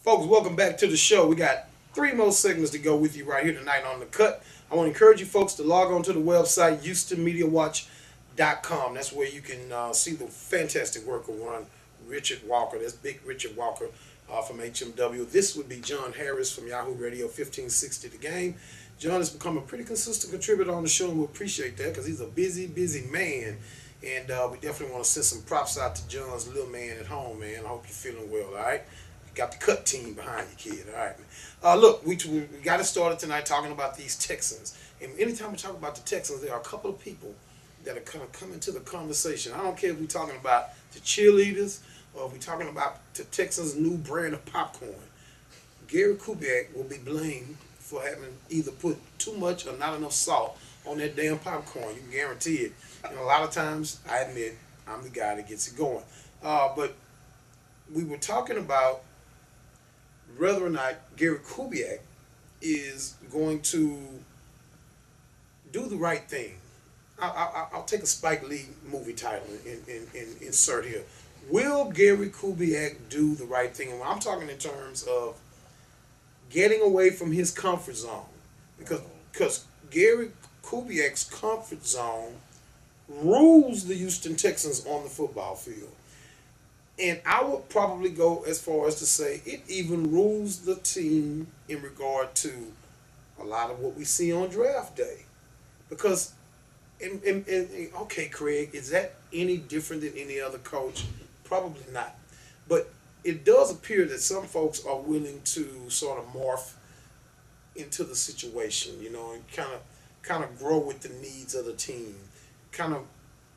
Folks, welcome back to the show. We got three more segments to go with you right here tonight on The Cut. I want to encourage you folks to log on to the website, HoustonMediaWatch.com. That's where you can see the fantastic work of one Richard Walker. That's Big Richard Walker from HMW. This would be John Harris from Yahoo Radio 1560 The Game. John has become a pretty consistent contributor on the show, and we appreciate that because he's a busy, busy man. And we definitely want to send some props out to John's little man at home, man. I hope you're feeling well, all right? You got the cut team behind you, kid, all right, man. Look, we got it started tonight talking about these Texans. And anytime we talk about the Texans, there are a couple of people that are kind of coming into the conversation. I don't care if we're talking about the cheerleaders or if we're talking about the Texans' new brand of popcorn. Gary Kubiak will be blamed for having either put too much or not enough salt on that damn popcorn. You can guarantee it. And a lot of times, I admit, I'm the guy that gets it going. But we were talking about whether or not Gary Kubiak is going to do the right thing. I'll take a Spike Lee movie title and insert here. Will Gary Kubiak do the right thing? And I'm talking in terms of getting away from his comfort zone. Because Gary Kubiak's comfort zone rules the Houston Texans on the football field. And I would probably go as far as to say it even rules the team in regard to a lot of what we see on draft day. Because, okay, Craig, is that any different than any other coach? Probably not. But it does appear that some folks are willing to sort of morph into the situation, you know, and kind of grow with the needs of the team. Kind of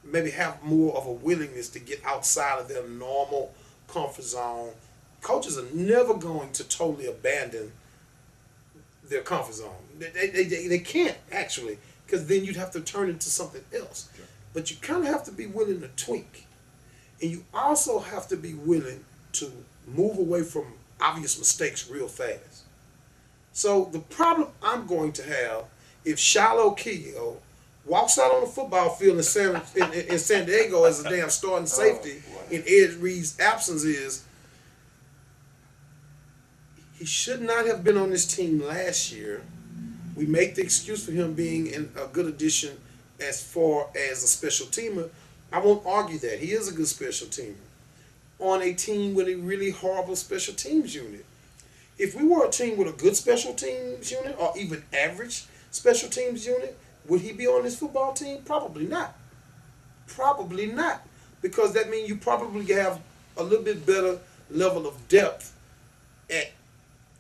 maybe have more of a willingness to get outside of their normal comfort zone. Coaches are never going to totally abandon their comfort zone. They can't, actually, because then you'd have to turn into something else. Okay. But you kind of have to be willing to tweak. And you also have to be willing to move away from obvious mistakes real fast. So the problem I'm going to have if Shiloh Keo walks out on the football field in San Diego as a damn starting safety in Ed Reed's absence is he should not have been on this team last year. We make the excuse for him being a good addition as far as a special teamer. I won't argue that. He is a good special teamer on a team with a really horrible special teams unit. If we were a team with a good special teams unit or even average special teams unit, would he be on this football team? Probably not. Probably not. Because that means you probably have a little bit better level of depth at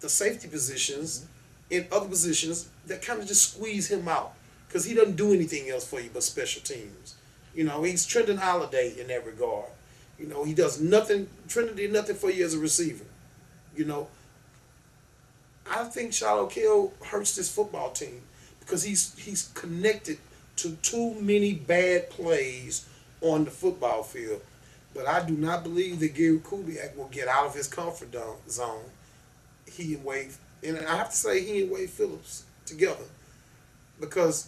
the safety positions in other positions that kind of just squeeze him out. Because he doesn't do anything else for you but special teams. You know, he's Trenton Holiday in that regard. You know, he does nothing. Trenton did nothing for you as a receiver. You know, I think Shiloh Keo hurts this football team because he's connected to too many bad plays on the football field. But I do not believe that Gary Kubiak will get out of his comfort zone. He and Wade, and I have to say he and Wade Phillips together, because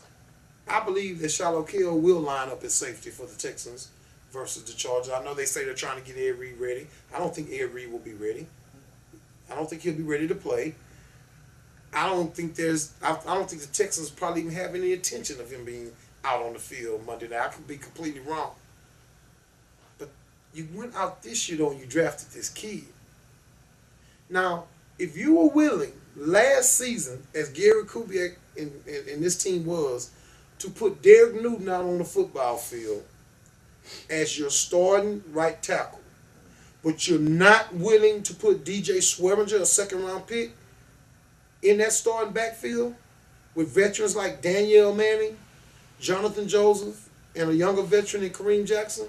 I believe that Shiloh Keo will line up as safety for the Texans versus the Chargers. I know they say they're trying to get Ed Reed ready. I don't think Ed Reed will be ready. I don't think he'll be ready to play. I don't think the Texans probably even have any intention of him being out on the field Monday night. I could be completely wrong. But you went out this year, though, and you drafted this kid. Now, if you were willing last season, as Gary Kubiak and this team was, to put Derek Newton out on the football field as your starting right tackle, but you're not willing to put DJ Swearinger, a second-round pick, in that starting backfield with veterans like Danielle Manning, Jonathan Joseph, and a younger veteran in Kareem Jackson,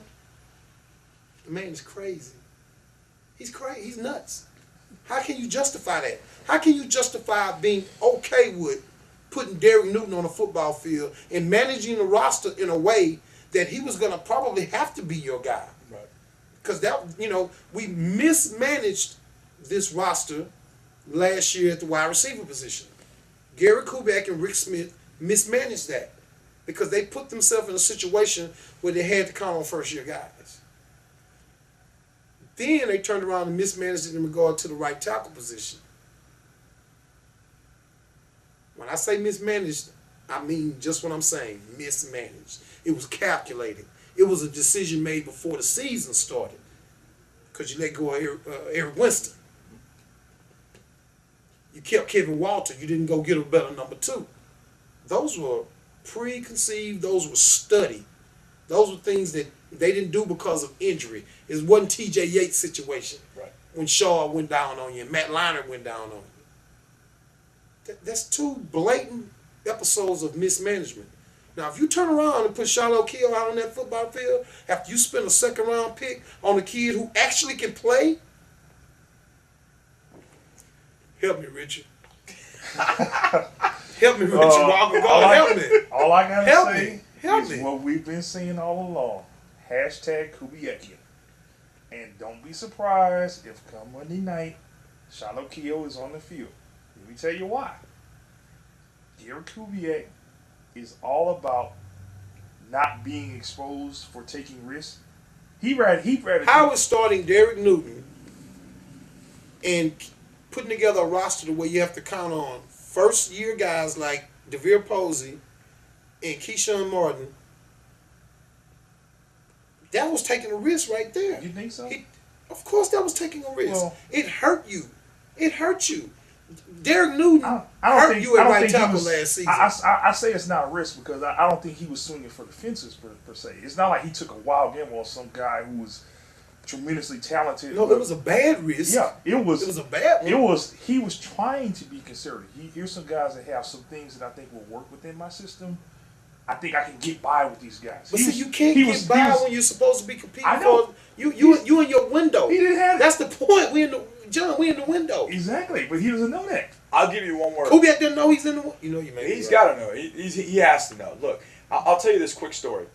the man is crazy. He's crazy. He's nuts. How can you justify that? How can you justify being okay with putting Derek Newton on a football field and managing the roster in a way that he was going to probably have to be your guy? Right. Because we mismanaged this roster last year at the wide receiver position. Gary Kubiak and Rick Smith mismanaged that because they put themselves in a situation where they had to count on first-year guys. Then they turned around and mismanaged it in regard to the right tackle position. When I say mismanaged, I mean just what I'm saying, mismanaged. It was calculated. It was a decision made before the season started because you let go of Eric Winston. You kept Kevin Walter. You didn't go get a better number 2. Those were preconceived. Those were studied. Those were things that they didn't do because of injury. It wasn't T.J. Yates' situation when Shaw went down on you and Matt Leinart went down on you. That's 2 blatant episodes of mismanagement. Now, if you turn around and put Shiloh O'Keefe out on that football field after you spend a second-round pick on a kid who actually can play, help me, Richard. Help me, Richard Walker. Help me. All I got to say is me. What we've been saying all along. Hashtag Kubiakian. And don't be surprised if come Monday night, Shiloh Keogh is on the field. Let me tell you why. Gary Kubiak is all about not being exposed for taking risks. How is starting Derek Newton and putting together a roster the way you have to count on first-year guys like DeVere Posey and Keyshawn Martin? That was taking a risk right there. You think so? Of course that was taking a risk. Well, it hurt you. It hurt you. Derek Newton hurt you at right tackle last season. I say it's not a risk because I don't think he was swinging for the fences per se. It's not like he took a wild gamble on some guy who was tremendously talented. No, it was a bad risk. Yeah, it was a bad one. He was trying to be conservative. Here's some guys that have some things that I think will work within my system. I think I can get by with these guys. But see, you can't get by when you're supposed to be competing for you in your window. He didn't have That's the point. We in the window. Exactly, but he doesn't know that. I'll give you one more. Kubiak doesn't know he's in the window. You know you may. He's got to know. He has to know. Look, I'll tell you this quick story,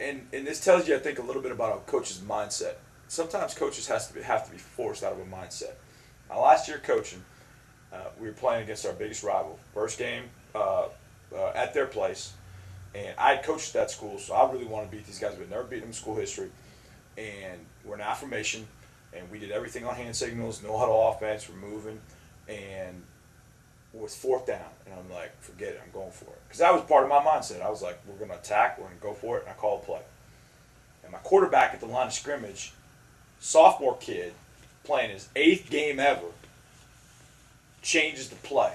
and this tells you, I think, a little bit about a coach's mindset. Sometimes coaches have to be forced out of a mindset. Now, last year coaching, we were playing against our biggest rival. First game at their place, and I had coached that school, so I really want to beat these guys. We'd never beaten them in school history, and we're in affirmation, and we did everything on hand signals, no huddle offense, we're moving, and it was 4th down, and I'm like, forget it, I'm going for it. Because that was part of my mindset. I was like, we're going to attack, we're going to go for it, and I call a play. And my quarterback at the line of scrimmage, sophomore kid, playing his 8th game ever, changes the play.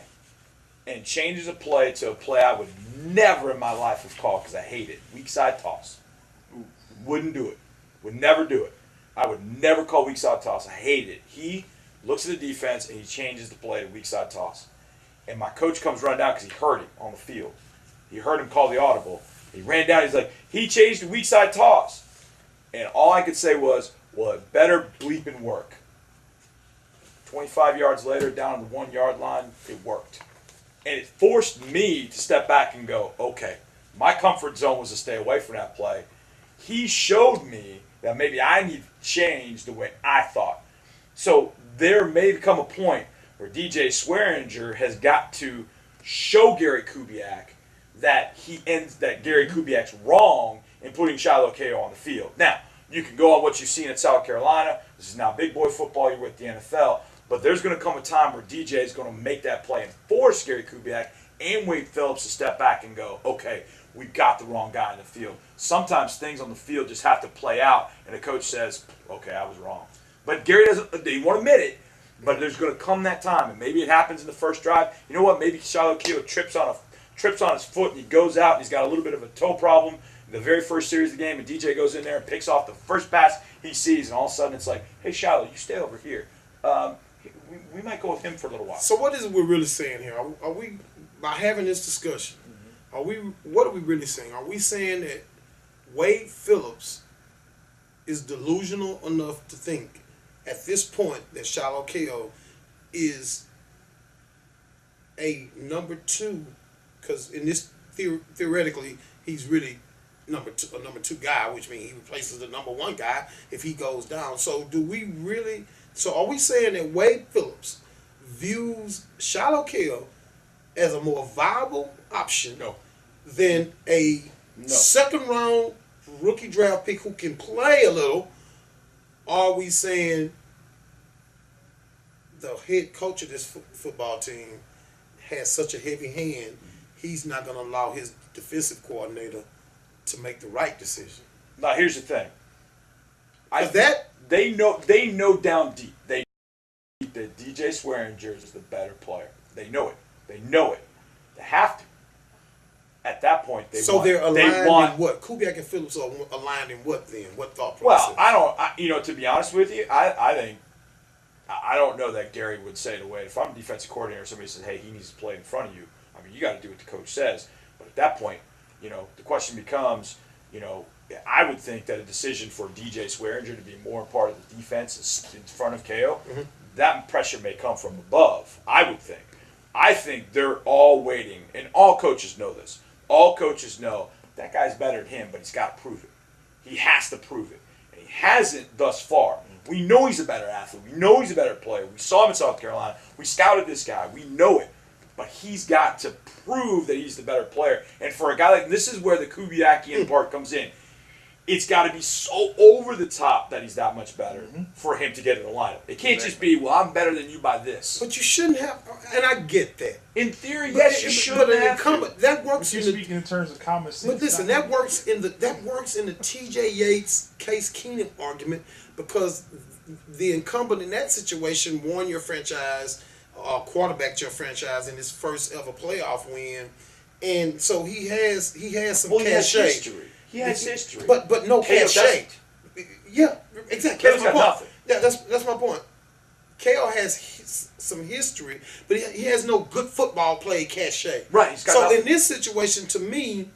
And changes a play to a play I would never in my life have called because I hate it. Weak side toss. Wouldn't do it. Would never do it. I would never call weak side toss. I hate it. He looks at the defense and he changes the play to weak side toss. And my coach comes running down because he heard him on the field. He heard him call the audible. He ran down. He's like, he changed the weak side toss. And all I could say was, well, it better bleeping work. 25 yards later, down on the 1 yard line, it worked. And it forced me to step back and go, okay, my comfort zone was to stay away from that play. He showed me that maybe I need to change the way I thought. So there may come a point where DJ Swearinger has got to show Gary Kubiak that Gary Kubiak's wrong in putting Shiloh Keogh on the field. Now, you can go on what you've seen at South Carolina. This is now big boy football. You're with the NFL. But there's going to come a time where DJ is going to make that play and force Gary Kubiak and Wade Phillips to step back and go, okay, we got the wrong guy in the field. Sometimes things on the field just have to play out, and the coach says, okay, I was wrong. But Gary he won't admit it, but there's going to come that time, and maybe it happens in the first drive. You know what? Maybe Shiloh Keogh trips on his foot, and he goes out, and he's got a little bit of a toe problem in the very first series of the game, and DJ goes in there and picks off the first pass he sees, and all of a sudden it's like, hey, Shiloh, you stay over here. We might go with him for a little while. So what is it we're really saying here? Are we, by having this discussion, what are we really saying? Are we saying that Wade Phillips is delusional enough to think at this point that Shiloh Keogh is a number 2, because in this theoretically he's really a number 2 guy, which means he replaces the number 1 guy if he goes down. So are we saying that Wade Phillips views Shiloh Keogh as a more viable option than a second-round rookie draft pick who can play a little, Are we saying the head coach of this football team has such a heavy hand, he's not going to allow his defensive coordinator to make the right decision? Now, here's the thing. That they know down deep. They know that DJ Swearinger is the better player. They know it. They know it. They have to. At that point, they're aligned in what? Kubiak and Phillips are aligned in what then? What thought process? Well, to be honest with you, I think I don't know that Gary would say the way. If I'm a defensive coordinator, somebody says, "Hey, he needs to play in front of you." I mean, you got to do what the coach says. But at that point, the question becomes, I would think that a decision for DJ Swearinger to be more part of the defense in front of KO, that pressure may come from above. I would think. I think they're all waiting, and all coaches know this. All coaches know that guy's better than him, but he's got to prove it. He has to prove it, and he hasn't thus far. We know he's a better athlete. We know he's a better player. We saw him in South Carolina. We scouted this guy. We know it. But he's got to prove that he's the better player. And for a guy like this is where the Kubiakian part comes in. It's got to be so over the top that he's that much better for him to get in the lineup. It can't just be, well, I'm better than you by this. But you shouldn't have, and I get that. In theory, yes, you should have. That works in speaking in terms of common sense. But listen, that works in the T.J. Yates, Case Keenum argument, because the incumbent in that situation won your franchise, quarterbacked your franchise in his first ever playoff win, and so he has some cachet. He has history. He has history. But no cachet. Yeah, exactly. That's my point. Nothing. Yeah, that's my point. KO has some history, but he has no good football play cachet. Right. He's got nothing. In this situation, to me,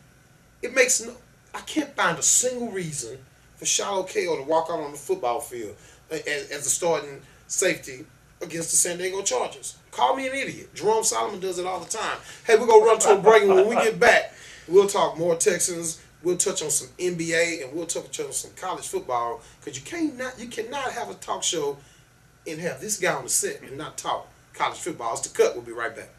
it makes no. I can't find a single reason for Shiloh KO to walk out on the football field as a starting safety against the San Diego Chargers. Call me an idiot. Jerome Solomon does it all the time. Hey, we're gonna run to a break, and when we get back, we'll talk more Texans. We'll touch on some NBA and we'll touch on some college football, because you cannot have a talk show and have this guy on the set and not talk college football. It's the Cut. We'll be right back.